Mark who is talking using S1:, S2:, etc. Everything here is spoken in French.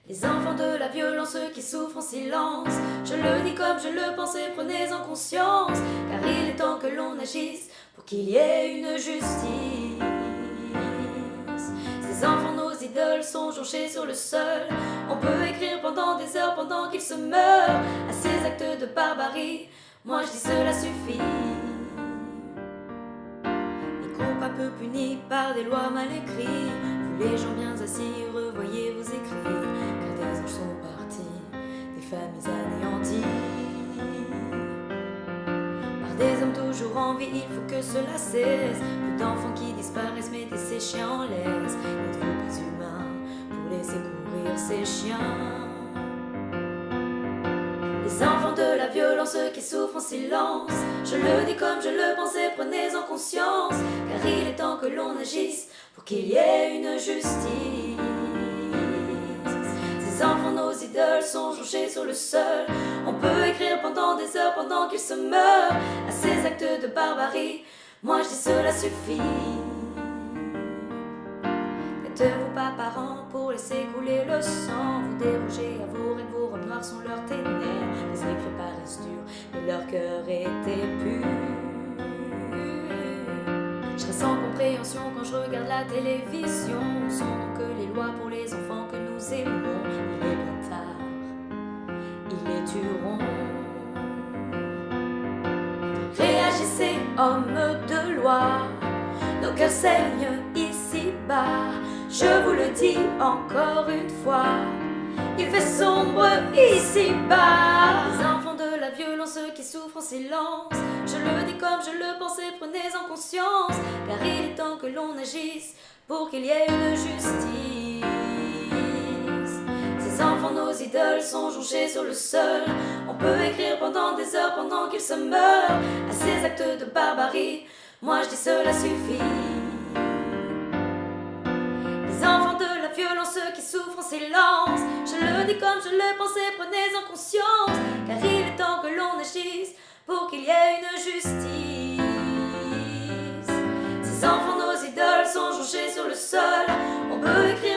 S1: Les enfants de la violence qui souffrent en silence. Je le dis comme je le pensais, prenez-en conscience, car il est temps que l'on agisse pour qu'il y ait une justice. Ces enfants, nos idoles, sont jonchés sur le sol. On peut écrire pendant des heures pendant qu'ils se meurent à ces actes de barbarie. Moi je dis cela suffit. Les coupables peu punis par des lois mal écrites. Vous les gens bien assis, revoyez vos écrits, car des anges sont partis, des familles anéanties. Par des hommes toujours en vie, il faut que cela cesse. Plus d'enfants qui disparaissent, mettez ces chiens en laisse. N'êtes-vous pas humain pour laisser courir ces chiens? Les enfants de la violence qui souffrent en silence. Je le dis comme je le pensais, prenez-en conscience, car il est temps que l'on agisse pour qu'il y ait une justice. Ces enfants, nos idoles, sont jonchés sur le sol. On peut écrire pendant des heures pendant qu'ils se meurent à ces actes de barbarie. Moi je dis cela suffit. N'êtes-vous pas parents pour laisser couler le sang? Vous dérogez à vos règles, vos robes noires sont leurs ténèbres. Les écrits paraissent durs, mais leur cœur était pur. Je reste sans compréhension quand je regarde la télévision. On sent donc que les lois pour les enfants que nous aimons, il est bien tard, ils les tueront. Réagissez, hommes de loi, nos cœurs saignent ici-bas. Je vous le dis encore une fois, il fait sombre ici-bas. Les enfants de la violence qui souffrent en silence. Je le dis comme je le pensais, prenez-en conscience, car il est temps que l'on agisse pour qu'il y ait une justice. Ces enfants, nos idoles, sont jonchés sur le sol. On peut écrire pendant des heures pendant qu'ils se meurent à ces actes de barbarie. Moi je dis cela suffit. Les enfants de la violence qui souffrent en silence. Je le dis comme je le pensais, prenez-en conscience, car il est temps que l'on agisse pour qu'il y ait une justice. Ces enfants, nos idoles, sont jonchés sur le sol. On peut écrire